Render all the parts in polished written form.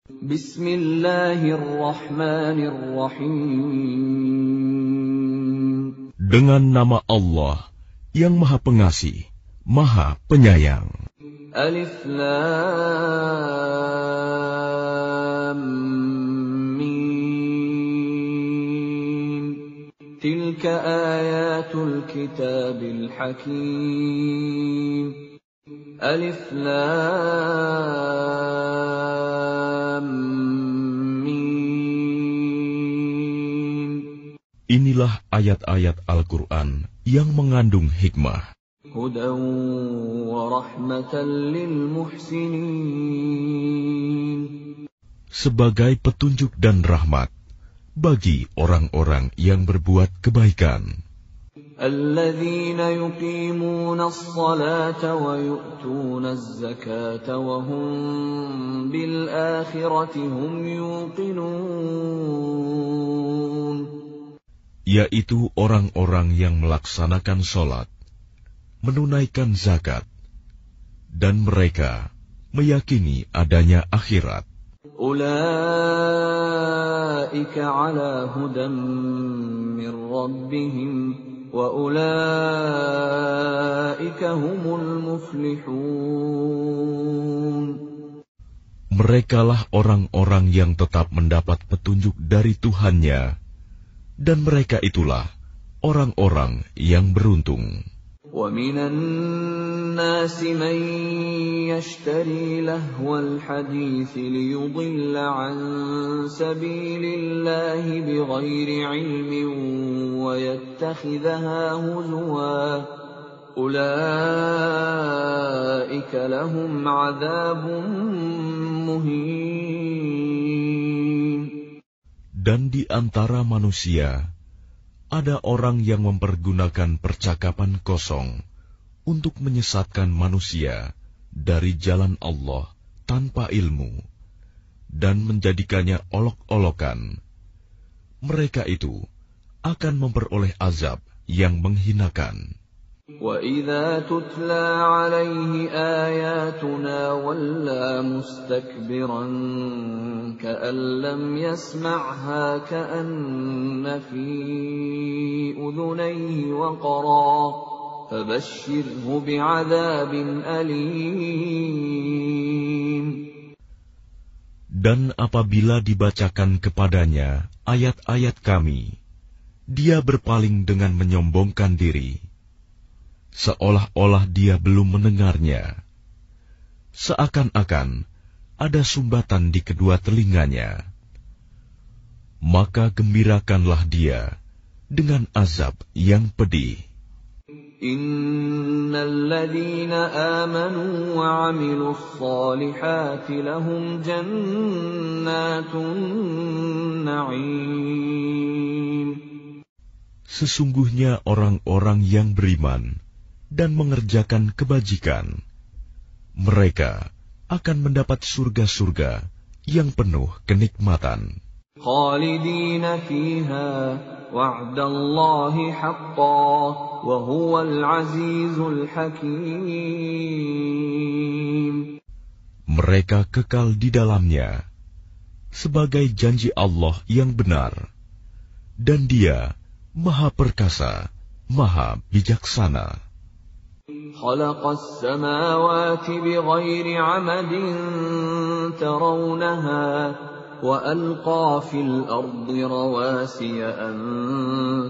Bismillahirrahmanirrahim. Dengan nama Allah yang Maha Pengasih, Maha Penyayang. Alif Lam Mim. Tilka ayatul kitabil hakim. Alif Lam Mim. Inilah ayat-ayat Al-Quran yang mengandung hikmah. Hudan wa rahmatan lil muhsinin. Sebagai petunjuk dan rahmat bagi orang-orang yang berbuat kebaikan. Alladzina yuqimuna as-salata wa yu'tuna az-zakata wa hum bil akhirati hum yuqinun. Yaitu orang-orang yang melaksanakan sholat, menunaikan zakat, dan mereka meyakini adanya akhirat. Ulaika ala hudan min rabbihim wa ulaika humul muflihun. Merekalah orang-orang yang tetap mendapat petunjuk dari Tuhannya, dan mereka itulah orang-orang yang beruntung. وَمِنَ النَّاسِ مَن يَشْتَرِي لَهْوَ الْحَدِيثِ لِيُضِلَّ عَن سَبِيلِ اللَّهِ بِغَيْرِ عِلْمٍ وَيَتَّخِذَهَا هُزُوًا أُولَئِكَ لَهُمْ عَذَابٌ مُهِينٌ. Dan di antara manusia ada orang yang mempergunakan percakapan kosong untuk menyesatkan manusia dari jalan Allah tanpa ilmu dan menjadikannya olok-olokan. Mereka itu akan memperoleh azab yang menghinakan. وَإِذَا تُتْلَى عَلَيْهِ آيَاتُنَا وَلَّى مُسْتَكْبِرًا كَأَن لَّمْ يَسْمَعْهَا كَأَنَّ فِي أُذُنَيْهِ وَقْرًا فَبَشِّرْهُ بِعَذَابٍ أَلِيمٍ. Dan apabila dibacakan kepadanya ayat-ayat kami, dia berpaling dengan menyombongkan diri, seolah-olah dia belum mendengarnya, seakan-akan ada sumbatan di kedua telinganya. Maka gembirakanlah dia dengan azab yang pedih. Innal ladzina amanu wa 'amilus shalihati lahum jannatun na'im. Sesungguhnya orang-orang yang beriman dan mengerjakan kebajikan, mereka akan mendapat surga-surga yang penuh kenikmatan. Khalidina fiha wa'dallahi haqqan wa huwal azizul hakim. Mereka kekal di dalamnya sebagai janji Allah yang benar, dan Dia Maha Perkasa, Maha Bijaksana. خلق السماوات بغير عمد ترونها وألقى في الأرض رواسي أن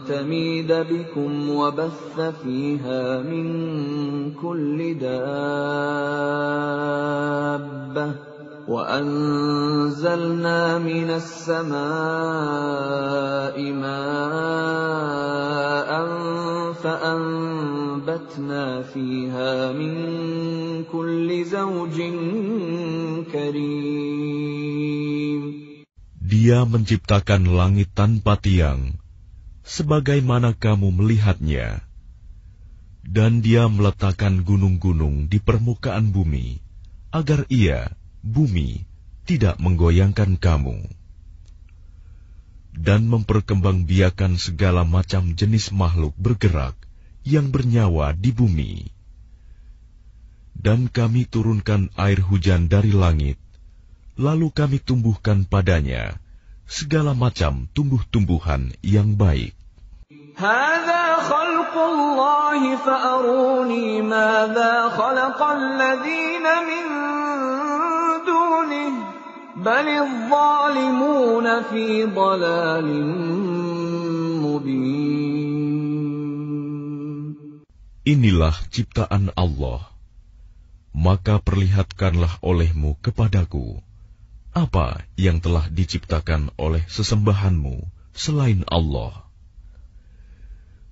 تميد بكم وبث فيها من كل دابة وأنزلنا من السماء ماء فأنبتنا فيها من كل زوج كريم. Dia menciptakan langit tanpa tiang, sebagaimana kamu melihatnya, dan Dia meletakkan gunung-gunung di permukaan bumi, agar Ia, bumi, tidak menggoyangkan kamu, dan memperkembangbiakan segala macam jenis makhluk bergerak yang bernyawa di bumi. Dan kami turunkan air hujan dari langit, lalu kami tumbuhkan padanya segala macam tumbuh-tumbuhan yang baik. هذا خلق الله فأروني ماذا خلق الذين من دونه بل الظالمون في ضلال مبين. Inilah ciptaan Allah, maka perlihatkanlah olehmu kepadaku apa yang telah diciptakan oleh sesembahanmu selain Allah.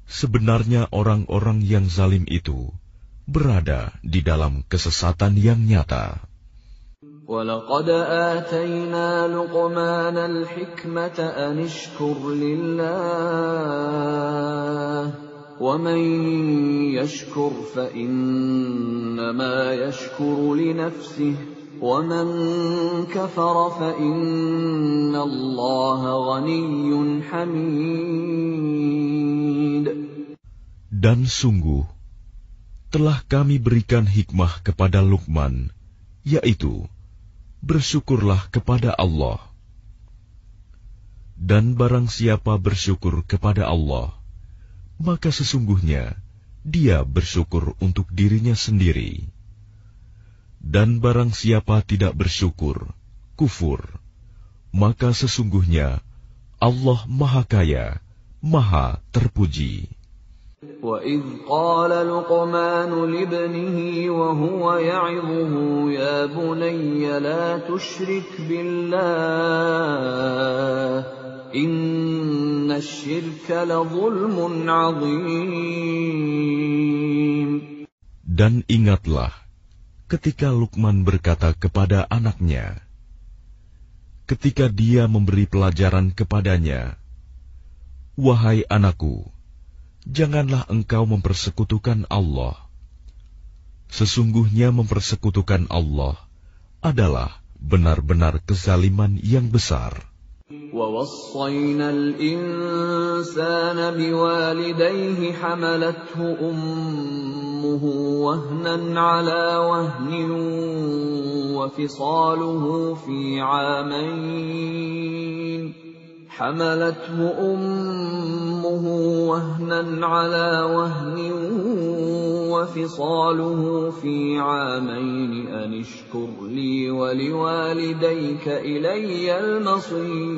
Sebenarnya orang-orang yang zalim itu berada di dalam kesesatan yang nyata. وَلَقَدْ آتَيْنَا لُقْمَانَ الْحِكْمَةَ أَنِ اشْكُرْ لِلَّهِ وَمَنْ يَشْكُرْ فَإِنَّمَا يَشْكُرُ لِنَفْسِهِ وَمَنْ كَفَرَ فَإِنَّ اللَّهَ غَنِيٌّ حَمِيدٌ. Dan sungguh, telah kami berikan hikmah kepada Luqman, yaitu, bersyukurlah kepada Allah. Dan barang siapa bersyukur kepada Allah, maka sesungguhnya dia bersyukur untuk dirinya sendiri. Dan barang siapa tidak bersyukur, kufur, maka sesungguhnya Allah Maha Kaya, Maha Terpuji. وَإِذْ قَالَ لُقْمَانُ لِابْنِهِ وَهُوَ يَعِظُهُ يَا بُنَيَّ لَا تُشْرِكْ بِاللَّهِ إِنَّ الشِّرْكَ لَظُلْمٌ عَظِيمٌ. Dan ingatlah ketika Luqman berkata kepada anaknya, ketika dia memberi pelajaran kepadanya, "Wahai anakku, janganlah engkau mempersekutukan Allah. Sesungguhnya mempersekutukan Allah adalah benar-benar kezaliman yang besar." وَوَصَّيْنَا الْإِنسَانَ بِوَالِدَيْهِ حَمَلَتْهُ أُمُّهُ وَهْنًا عَلَى وَهْنٍ وَفِصَالُهُ فِي عَامَيْنِ حملته أمه وهنا على وهن وفصاله في عامين أن اشكر لي ولوالديك إلي المصير.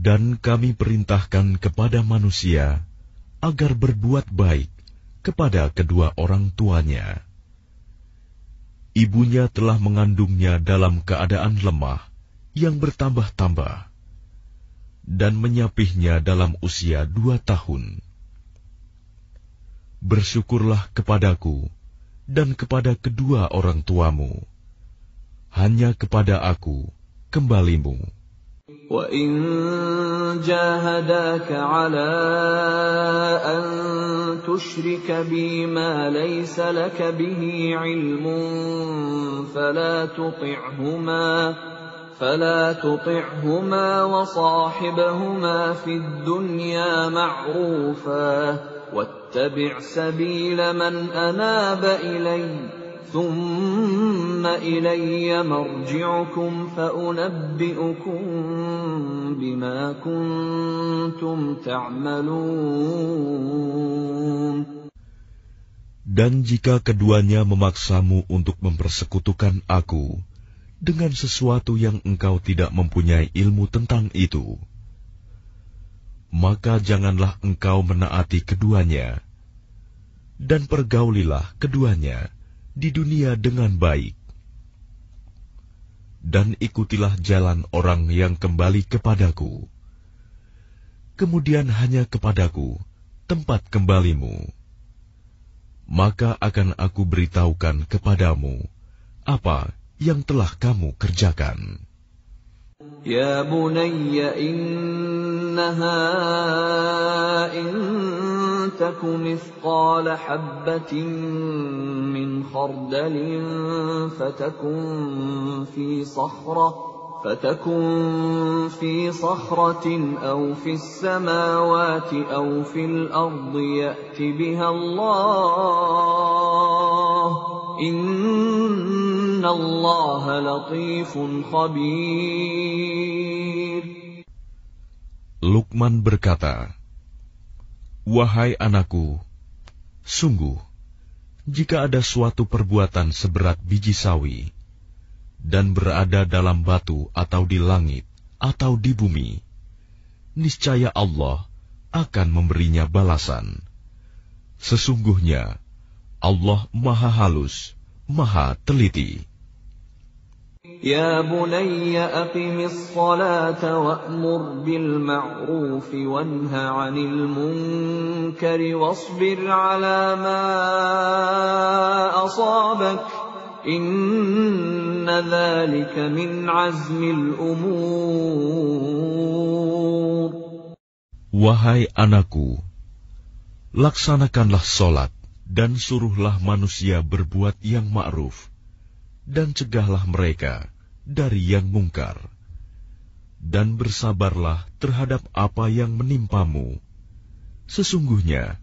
Dan kami perintahkan kepada manusia agar berbuat baik kepada kedua orang tuanya. Ibunya telah mengandungnya dalam keadaan lemah yang bertambah-tambah, dan menyapihnya dalam usia 2 tahun. Bersyukurlah kepadaku dan kepada kedua orang tuamu. Hanya kepada aku kembalimu. وَإِنْ جَاهَدَاكَ عَلَىٰ أَنْ تُشْرِكَ بِي مَا لَيْسَ لَكَ بِهِ عِلْمٌ فلا تطعهما وصاحبهما في الدنيا معروفا واتبع سبيل من أناب إلي ثم إلي مرجعكم فأنبئكم بما كنتم تعملون. Dan jika keduanya memaksamu untuk mempersekutukan aku dengan sesuatu yang engkau tidak mempunyai ilmu tentang itu, maka janganlah engkau menaati keduanya, dan pergaulilah keduanya di dunia dengan baik. Dan ikutilah jalan orang yang kembali kepadaku. Kemudian hanya kepadaku tempat kembalimu. Maka akan aku beritahukan kepadamu apa yang telah kamu kerjakan. Ya bunayya innaha in taku mithqala habbatin min khardalin fatakun fi sakhratin aw fi as-samawati aw fil ardi ya'ti biha Allah. Innallaha latifun khabir. Luqman berkata, "Wahai anakku, sungguh, jika ada suatu perbuatan seberat biji sawi, dan berada dalam batu atau di langit atau di bumi, niscaya Allah akan memberinya balasan. Sesungguhnya Allah Maha Halus, Maha Teliti." Ya bunayya aqimis salata wa'mur bil ma'ruf wanha 'anil munkari wasbir 'ala ma asabak. Inna dzalika min 'azmil umur. Wahai anakku, laksanakanlah solat dan suruhlah manusia berbuat yang ma'ruf, dan cegahlah mereka dari yang mungkar, dan bersabarlah terhadap apa yang menimpamu. Sesungguhnya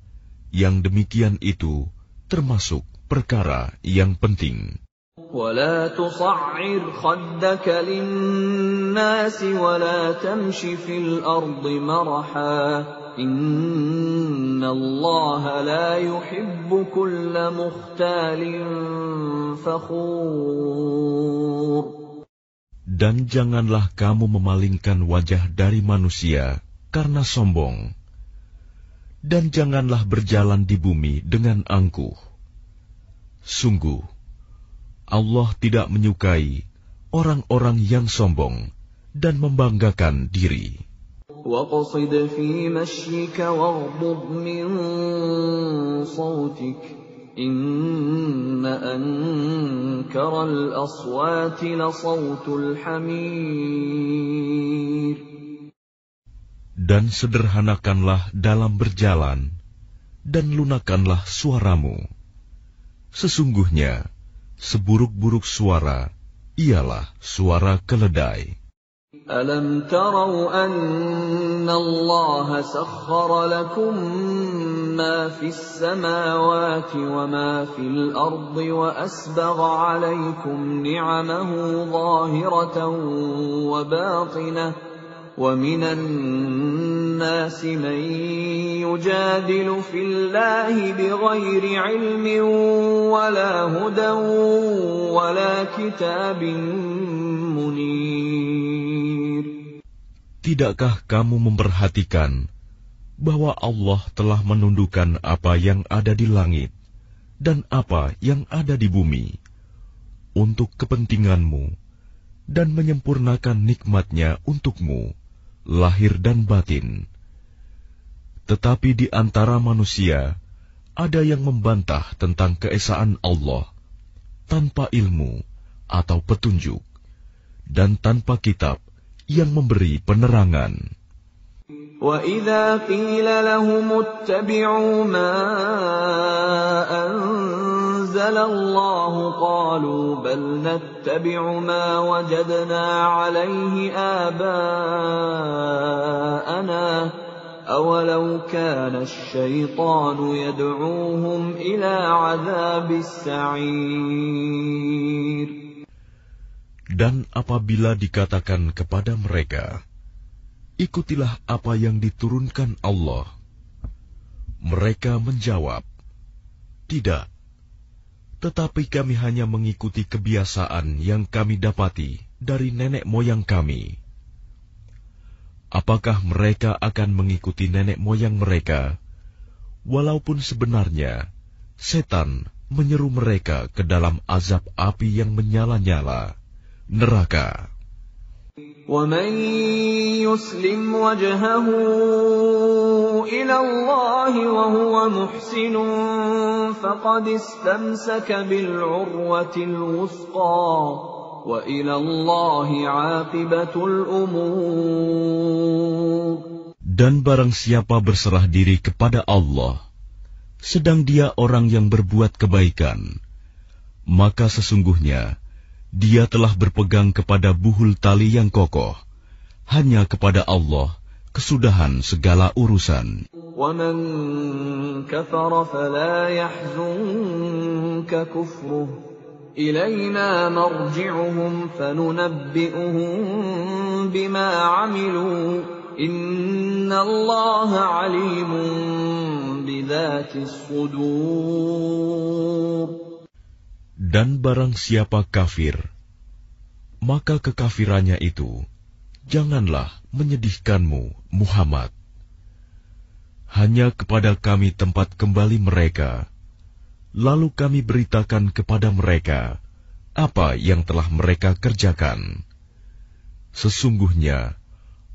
yang demikian itu termasuk perkara yang penting. ولا تصعر خدك للناس ولا تمش في الأرض مرحا إن الله لا يحب كل مختال فخور. Dan janganlah kamu memalingkan wajah dari manusia karena sombong, dan janganlah berjalan di bumi dengan angkuh. Sungguh, Allah tidak menyukai orang-orang yang sombong dan membanggakan diri. وَاقْصِدْ فِي مَشْيِكَ وَاغْضُضْ مِنْ صَوْتِكَ إِنَّ أَنكَرَ الْأَصْوَاتِ لَصَوْتُ الْحَمِيرِ. Dan sederhanakanlah dalam berjalan, dan lunakkanlah suaramu. Sesungguhnya, seburuk-buruk suara ialah suara keledai. Alam tarau anna Allah sakhkhara lakum ma fis samawati wa ma fil ardi wa asbagha alaykum ni'amahu zahiratan wa batinah wa minan nasi man yujadilu fillahi bighairi ilmin wala hudan wala kitabin munir. Tidakkah kamu memperhatikan bahwa Allah telah menundukkan apa yang ada di langit dan apa yang ada di bumi untuk kepentinganmu dan menyempurnakan nikmat-Nya untukmu, lahir dan batin. Tetapi di antara manusia ada yang membantah tentang keesaan Allah tanpa ilmu atau petunjuk dan tanpa kitab yang memberi penerangan. وَإِذَا قِيلَ لَهُمُ اتَّبِعُوا مَا أَنزَلَ اللَّهُ قَالُوا بَلْ نَتَّبِعُ مَا وَجَدْنَا عَلَيْهِ آبَاءَنَا أَوَلَوْ كَانَ الشَّيْطَانُ يَدْعُوهُمْ إِلَى عَذَابِ السَّعِيرِ. Dan apabila dikatakan kepada mereka, ikutilah apa yang diturunkan Allah, mereka menjawab, tidak, tetapi kami hanya mengikuti kebiasaan yang kami dapati dari nenek moyang kami. Apakah mereka akan mengikuti nenek moyang mereka, walaupun sebenarnya setan menyeru mereka ke dalam azab api yang menyala-nyala, neraka. وَمَنْ يُسْلِمْ وَجْهَهُ إِلَى اللَّهِ وَهُوَ مُحْسِنٌ فَقَدِ اسْتَمْسَكَ بِالْعُرْوَةِ الْوُثْقَى وَإِلَى اللَّهِ عَاقِبَةُ الْأُمُورِ. Dan barang siapa berserah diri kepada Allah, sedang dia orang yang berbuat kebaikan, maka sesungguhnya dia telah berpegang kepada buhul tali yang kokoh. Hanya kepada Allah kesudahan segala urusan. وَمَنْ كَفَرَ فَلَا يَحْزُنْكَ كُفْرُهُ إِلَيْنَا مَرْجِعُهُمْ فَنُنَبِّئُهُم بِمَا عَمِلُوا إِنَّ اللَّهَ عَلِيمٌ بِذَاتِ الصُّدُورِ. Dan barang siapa kafir, maka kekafirannya itu janganlah menyedihkanmu, Muhammad. Hanya kepada kami tempat kembali mereka, lalu kami beritakan kepada mereka apa yang telah mereka kerjakan. Sesungguhnya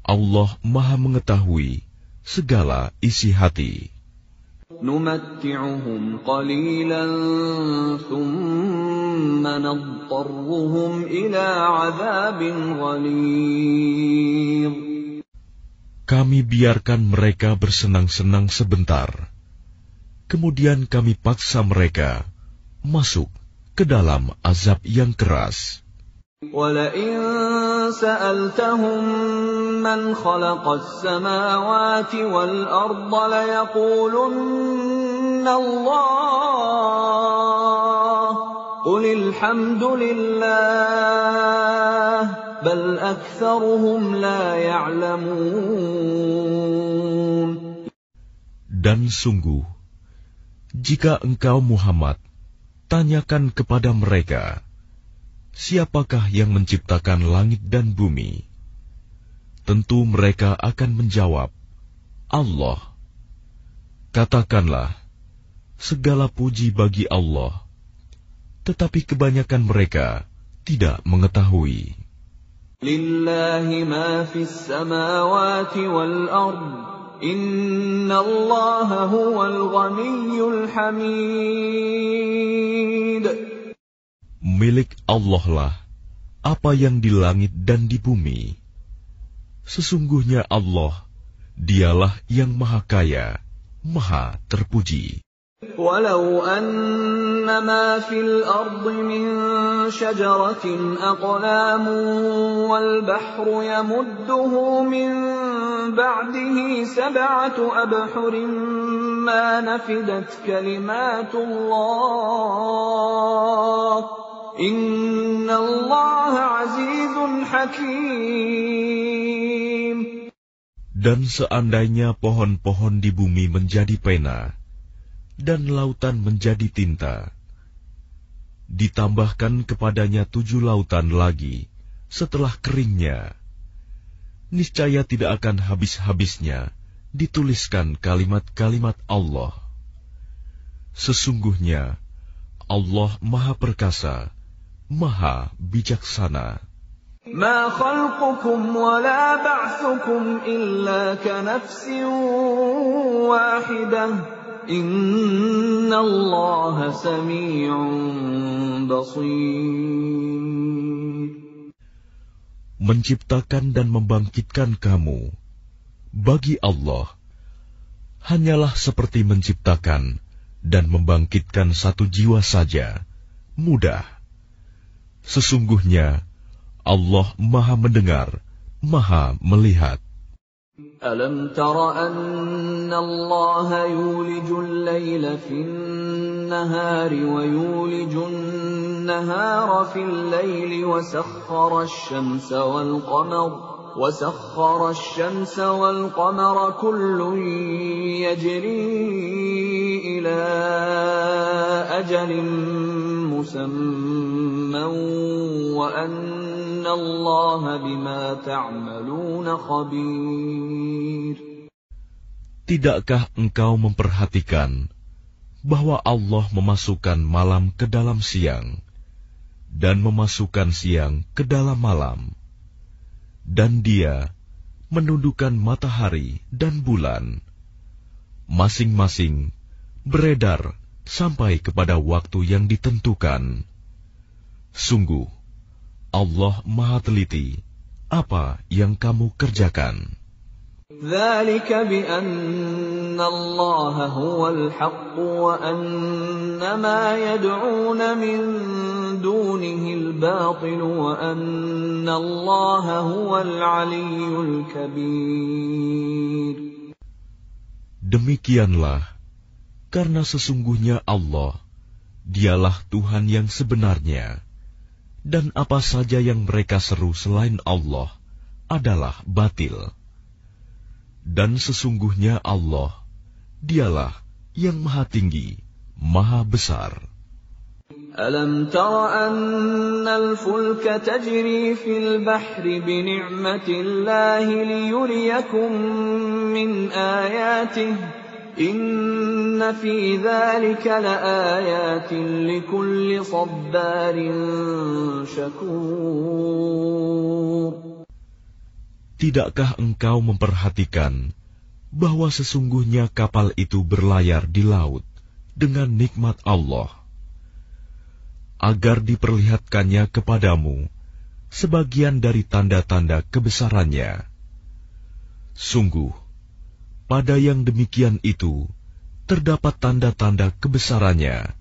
Allah Maha mengetahui segala isi hati. نُمَتِّعُهُمْ قَلِيلًا ثُمَّ نَضْطَرُّهُمْ إِلَى عَذَابٍ غَلِيظٍ. Kami biarkan mereka bersenang-senang sebentar, kemudian kami paksa mereka masuk ke dalam azab yang keras. وَلَئِن سَأَلْتَهُم مَّنْ خَلَقَ السَّمَاوَاتِ وَالْأَرْضَ لَيَقُولُنَّ اللَّهُ قُلِ الْحَمْدُ لِلَّهِ بَلْ أَكْثَرُهُمْ لَا يَعْلَمُونَ. Dan sungguh, jika engkau Muhammad tanyakan kepada mereka, siapakah yang menciptakan langit dan bumi? Tentu mereka akan menjawab, Allah. Katakanlah, segala puji bagi Allah, tetapi kebanyakan mereka tidak mengetahui. Lillahi ma fis samawati wal ard, innallaha huwal ghaniyyul hamid. Milik Allah lah apa yang di langit dan di bumi. Sesungguhnya Allah, dialah yang maha kaya, maha terpuji. Walau anna ma fil ardi min syajaratin aqlamun wal bahru yamudduhu min ba'dihi sab'atu abhurin ma nafidat kalimatullah. Inna Allah azizun hakim. Dan seandainya pohon-pohon di bumi menjadi pena, dan lautan menjadi tinta, ditambahkan kepadanya 7 lautan lagi setelah keringnya, niscaya tidak akan habis-habisnya dituliskan kalimat-kalimat Allah. Sesungguhnya Allah Maha Perkasa, Maha Bijaksana. Ma khalqukum wa la ba'thukum illa ka nafsin wahidah. Inna Allah sami'un basir. Menciptakan dan membangkitkan kamu bagi Allah hanyalah seperti menciptakan dan membangkitkan satu jiwa saja, mudah. Sesungguhnya Allah Maha mendengar, Maha melihat. Alam tara anna Allah yulijul layla fin nahari wa yulijun nahara fil layli wa sakhkhara asy-syamsa wal qamara وسخر الشمس والقمر كل يجري إلى أجل مسمى وأن الله بما تعملون خبير. Tidakkah engkau memperhatikan bahwa Allah memasukkan malam ke dalam siang dan memasukkan siang ke dalam malam? Dan Dia menundukkan matahari dan bulan, masing-masing beredar sampai kepada waktu yang ditentukan. Sungguh, Allah Maha teliti apa yang kamu kerjakan. ذَلِكَ بِأَنَّ اللَّهَ هُوَ الْحَقُّ وَأَنَّ مَا يَدْعُونَ مِن دُونِهِ الْبَاطِلُ وَأَنَّ اللَّهَ هُوَ الْعَلِيُّ الْكَبِيرُ. Demikianlah, karena sesungguhnya Allah, Dialah Tuhan yang sebenarnya, dan apa saja yang mereka seru selain Allah adalah batil. Dan sesungguhnya Allah, Dialah yang Maha Tinggi, Maha Besar. Alam tara anna al-fulka tajri fil bahri bini'matillahi liyuriyakum min ayatihi inna fi dzalika laayatin likulli sabbarin syakur. Tidakkah engkau memperhatikan bahwa sesungguhnya kapal itu berlayar di laut dengan nikmat Allah, agar diperlihatkannya kepadamu sebagian dari tanda-tanda kebesarannya? Sungguh, pada yang demikian itu terdapat tanda-tanda kebesarannya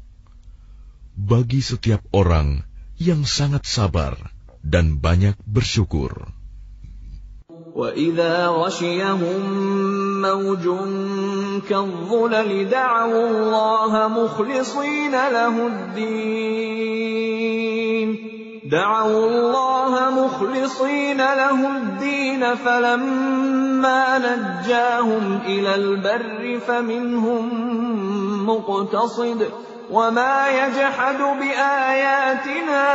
bagi setiap orang yang sangat sabar dan banyak bersyukur. وَإِذَا غَشِيَهُم مَّوْجٌ كَالظُّلَلِ دَعَوُا اللَّهَ مُخْلِصِينَ لَهُ الدِّينَ فَلَمَّا نَجَّاهُمْ إِلَى الْبَرِّ فَمِنْهُم مُّقْتَصِدٌ وَمَا يَجْحَدُ بِآيَاتِنَا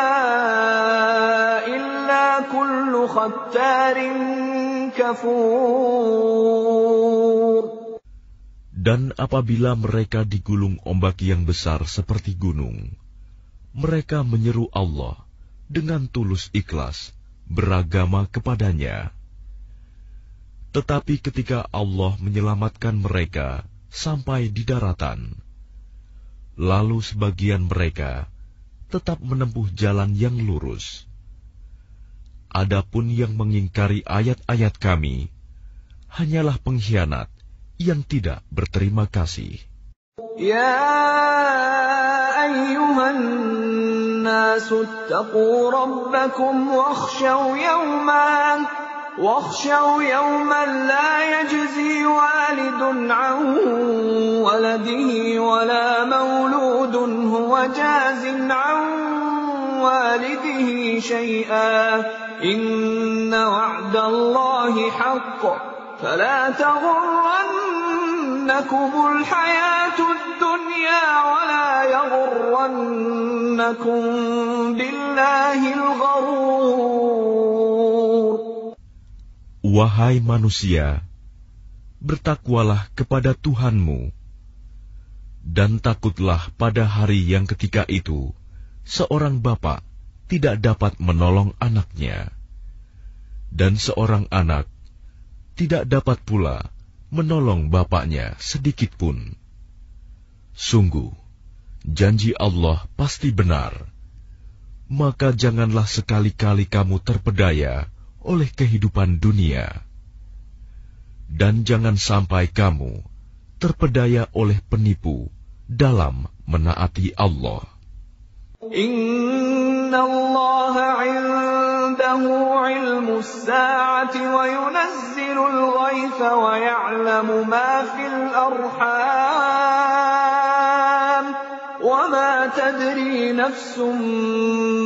إِلَّا كُلُّ خَتَّارٍ كَفُورٍ. Dan apabila mereka digulung ombak yang besar seperti gunung, mereka menyeru Allah dengan tulus ikhlas beragama kepadanya. Tetapi ketika Allah menyelamatkan mereka sampai di daratan, lalu sebagian mereka tetap menempuh jalan yang lurus. Adapun yang mengingkari ayat-ayat Kami hanyalah pengkhianat yang tidak berterima kasih. Ya ayyuhan nasu ittaqu rabbakum wakhshaw yawman la yajzi walidun an waladihi wala mawludun huwa jazin an walidihi shay'an inna wa'dallahi haqq fala taghurrannakumul hayatud dunya wala yaghurrannakum billahil gharur. Wahai manusia, bertakwalah kepada Tuhanmu, dan takutlah pada hari yang ketika itu seorang bapa tidak dapat menolong anaknya, dan seorang anak tidak dapat pula menolong bapaknya sedikitpun. Sungguh, janji Allah pasti benar, maka janganlah sekali-kali kamu terpedaya oleh kehidupan dunia, dan jangan sampai kamu terpedaya oleh penipu dalam menaati Allah. Inna Allah 'indahu 'ilmus sa'ati wa yunazzilul ghaitha wa ya'lamu ma fil arham wa ma tadri nafsun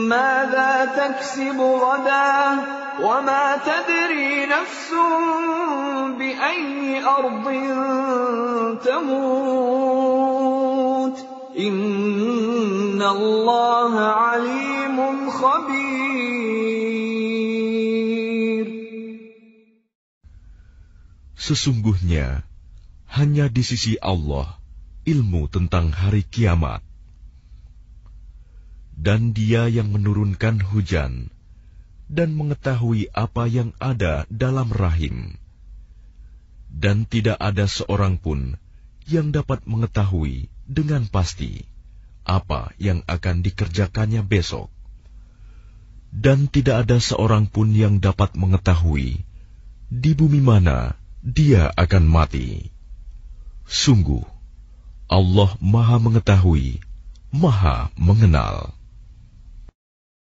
madza taksibu ghadan wa ma tadri nafsun bi ayyi ardin tamut. Inna Allah alimun khabir. Sesungguhnya hanya di sisi Allah ilmu tentang hari kiamat, dan Dia yang menurunkan hujan dan mengetahui apa yang ada dalam rahim, dan tidak ada seorang pun yang dapat mengetahui dengan pasti apa yang akan dikerjakannya besok, dan tidak ada seorang pun yang dapat mengetahui di bumi mana dia akan mati. Sungguh, Allah Maha Mengetahui, Maha Mengenal.